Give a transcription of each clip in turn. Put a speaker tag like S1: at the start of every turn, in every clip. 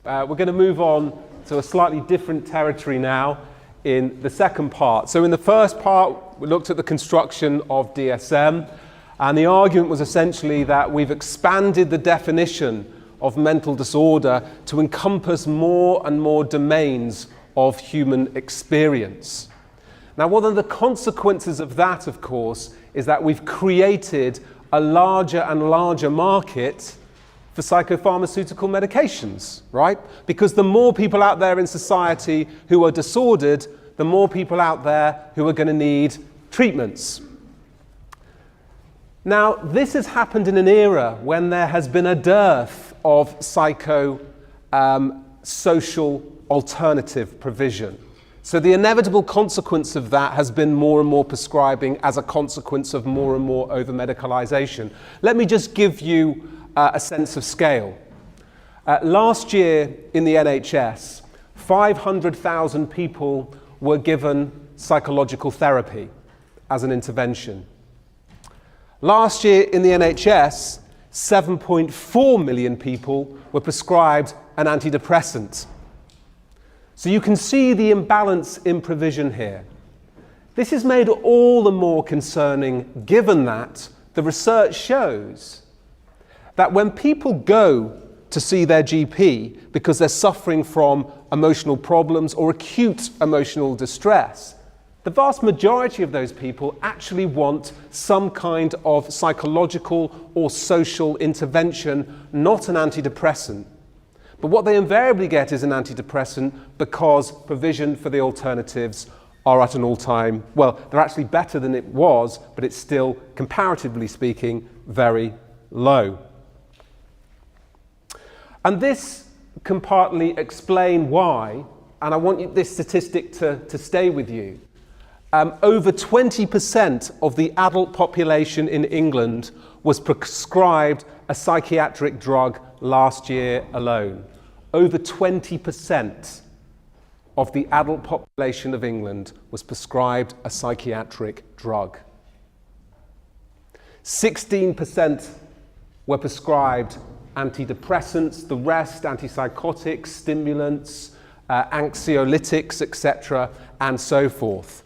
S1: We're going to move on to a slightly different territory now in the second part. So in the first part, we looked at the construction of DSM, and the argument was essentially that we've expanded the definition of mental disorder to encompass more and more domains of human experience. Now, one of the consequences of that, of course, is that we've created a larger and larger market for psychopharmaceutical medications, right? Because the more people out there in society who are disordered, the more people out there who are going to need treatments. Now, this has happened in an era when there has been a dearth of social alternative provision. So the inevitable consequence of that has been more and more prescribing as a consequence of more and more over-medicalization. Let me just give you a sense of scale. Last year in the NHS, 500,000 people were given psychological therapy as an intervention. Last year in the NHS, 7.4 million people were prescribed an antidepressant. So you can see the imbalance in provision here. This is made all the more concerning given that the research shows that when people go to see their GP because they're suffering from emotional problems or acute emotional distress, the vast majority of those people actually want some kind of psychological or social intervention, not an antidepressant. But what they invariably get is an antidepressant because provision for the alternatives are at an all-time, well, they're actually better than it was, but it's still, comparatively speaking, very low. And this can partly explain why, and I want this statistic to stay with you. Over 20% of the adult population in England was prescribed a psychiatric drug last year alone. Over 20% of the adult population of England was prescribed a psychiatric drug. 16% were prescribed antidepressants, the rest antipsychotics, stimulants, anxiolytics, etc., and so forth.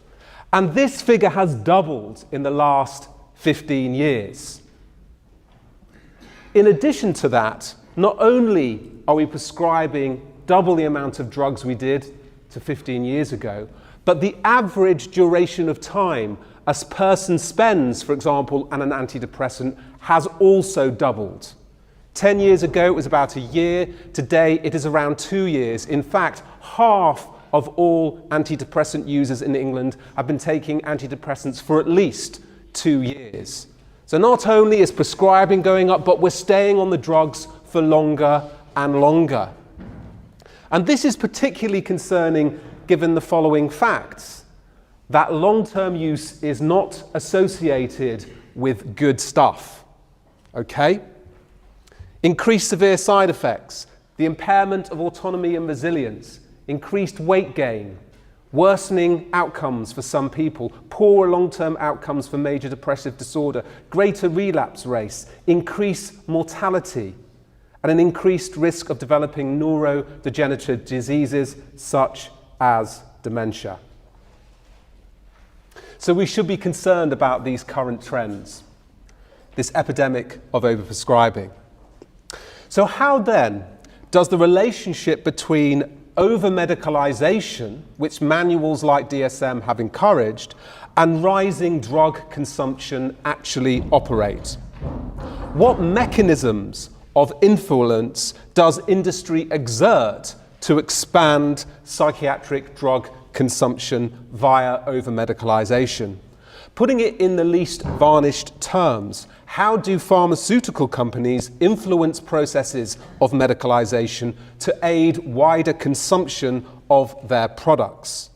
S1: And this figure has doubled in the last 15 years. In addition to that, not only are we prescribing double the amount of drugs we did to 15 years ago, but the average duration of time a person spends, for example, on an antidepressant has also doubled. 10 years ago, it was about a year. Today, it is around 2 years. In fact, half of all antidepressant users in England have been taking antidepressants for at least 2 years. So not only is prescribing going up, but we're staying on the drugs for longer and longer. And this is particularly concerning given the following facts: that long-term use is not associated with good stuff. Okay? Increased severe side effects, the impairment of autonomy and resilience, increased weight gain, worsening outcomes for some people, poorer long-term outcomes for major depressive disorder, greater relapse rates, increased mortality, and an increased risk of developing neurodegenerative diseases such as dementia. So we should be concerned about these current trends, this epidemic of overprescribing. So how then does the relationship between over-medicalization, which manuals like DSM have encouraged, and rising drug consumption actually operate? What mechanisms of influence does industry exert to expand psychiatric drug consumption via over-medicalization? Putting it in the least varnished terms, how do pharmaceutical companies influence processes of medicalization to aid wider consumption of their products?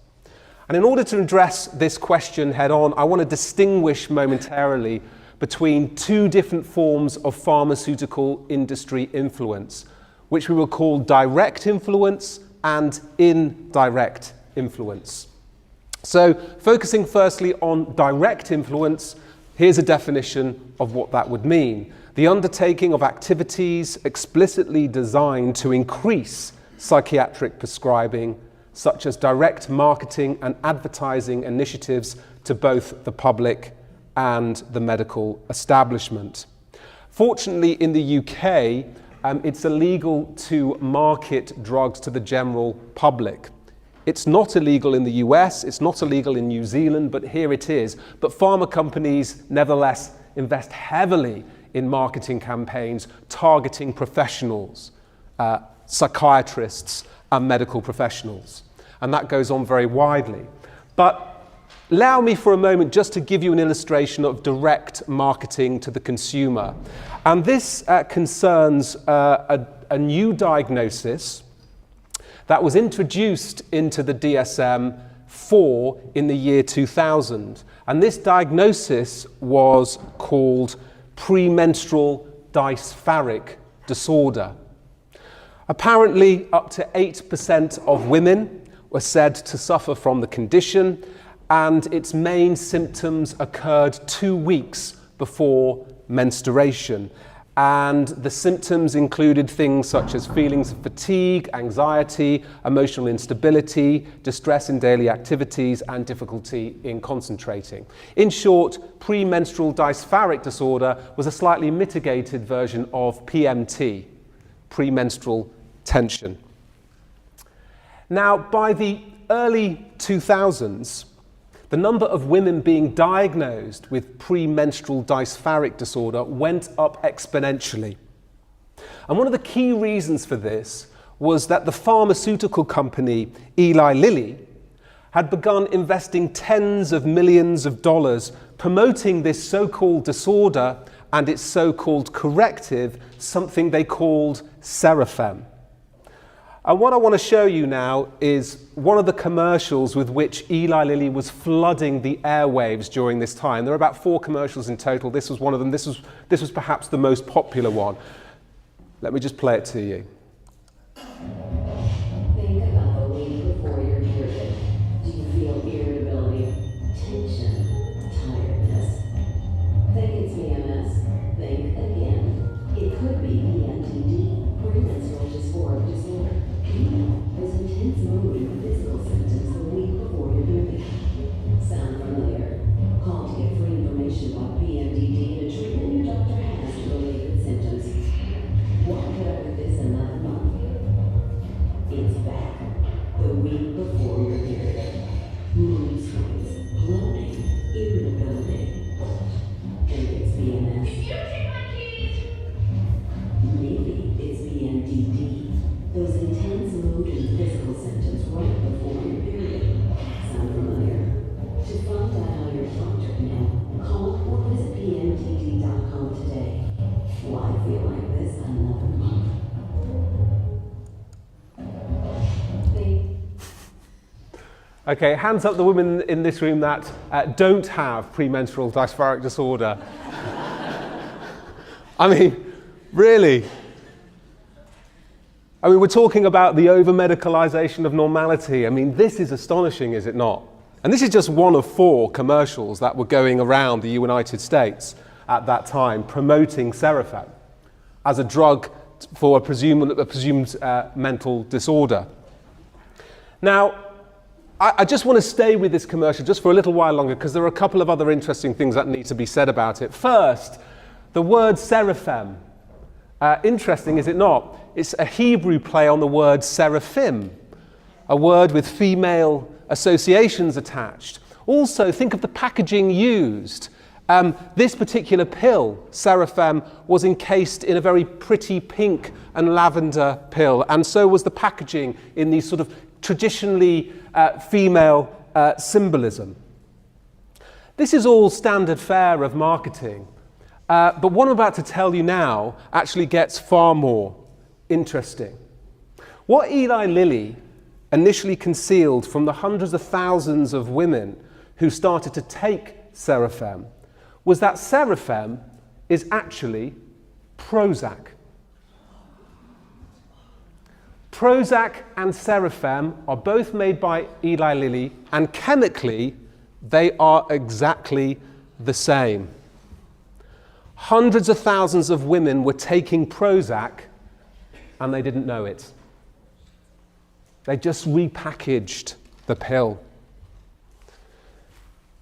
S1: And in order to address this question head on, I want to distinguish momentarily between two different forms of pharmaceutical industry influence, which we will call direct influence and indirect influence. So, focusing firstly on direct influence, here's a definition of what that would mean. The undertaking of activities explicitly designed to increase psychiatric prescribing, such as direct marketing and advertising initiatives to both the public and the medical establishment. Fortunately, in the UK, it's illegal to market drugs to the general public. It's not illegal in the US, it's not illegal in New Zealand, but here it is. But pharma companies nevertheless invest heavily in marketing campaigns targeting professionals, psychiatrists and medical professionals. And that goes on very widely. But allow me for a moment just to give you an illustration of direct marketing to the consumer. And this concerns a new diagnosis that was introduced into the DSM-4 in the year 2000. And this diagnosis was called premenstrual dysphoric disorder. Apparently, up to 8% of women were said to suffer from the condition, and its main symptoms occurred 2 weeks before menstruation. And the symptoms included things such as feelings of fatigue, anxiety, emotional instability, distress in daily activities, and difficulty in concentrating. In short, premenstrual dysphoric disorder was a slightly mitigated version of PMT, premenstrual tension. Now, by the early 2000s, the number of women being diagnosed with premenstrual dysphoric disorder went up exponentially. And one of the key reasons for this was that the pharmaceutical company Eli Lilly had begun investing tens of millions of dollars promoting this so-called disorder and its so-called corrective, something they called Serafem. And what I want to show you now is one of the commercials with which Eli Lilly was flooding the airwaves during this time. There were about 4 commercials in total. This was one of them. This was perhaps the most popular one. Let me just play it to you.
S2: Think about the week before your period. Do you feel irritability, tension, tiredness? Think it's PMS. Think again. It could be PMDD, premenstrual dysphoric disorder. There's intense mood and physical symptoms the week before your period. Sound familiar? Call to get free information about PMDD and a treatment your doctor has to related symptoms. Why put up with this another month? It's back. The week before your period. Mood swings, bloating, irritability. Think it's PMS. Maybe it's PMDD. Those intense mood and physical symptoms right before your period. Sound familiar? To find out how your doctor can help, call or visit pmdd.com today. Why feel like this another month?
S1: Okay, hands up the women in this room that don't have premenstrual dysphoric disorder. I mean, really? I mean, we're talking about the over-medicalization of normality. I mean, this is astonishing, is it not? And this is just one of 4 commercials that were going around the United States at that time promoting Serafem as a drug for a presumed mental disorder. Now, I just want to stay with this commercial just for a little while longer because there are a couple of other interesting things that need to be said about it. First, the word Serafem. Interesting, is it not? It's a Hebrew play on the word seraphim, a word with female associations attached. Also, think of the packaging used. This particular pill, Serafem, was encased in a very pretty pink and lavender pill, and so was the packaging in these sort of traditionally female symbolism. This is all standard fare of marketing. But what I'm about to tell you now actually gets far more interesting. What Eli Lilly initially concealed from the hundreds of thousands of women who started to take Serafem was that Serafem is actually Prozac. Prozac and Serafem are both made by Eli Lilly, and chemically they are exactly the same. Hundreds of thousands of women were taking Prozac and they didn't know it. They just repackaged the pill.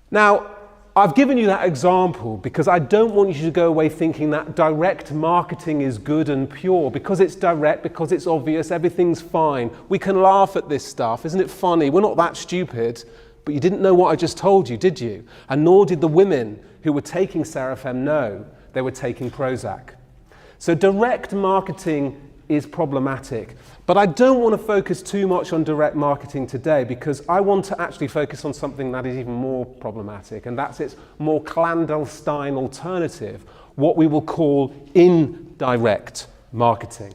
S1: Now, I've given you that example because I don't want you to go away thinking that direct marketing is good and pure. Because it's direct, because it's obvious, everything's fine. We can laugh at this stuff. Isn't it funny? We're not that stupid. But you didn't know what I just told you, did you? And nor did the women who were taking Serafem know they were taking Prozac. So direct marketing is problematic. But I don't want to focus too much on direct marketing today because I want to actually focus on something that is even more problematic, and that's its more clandestine alternative, what we will call indirect marketing.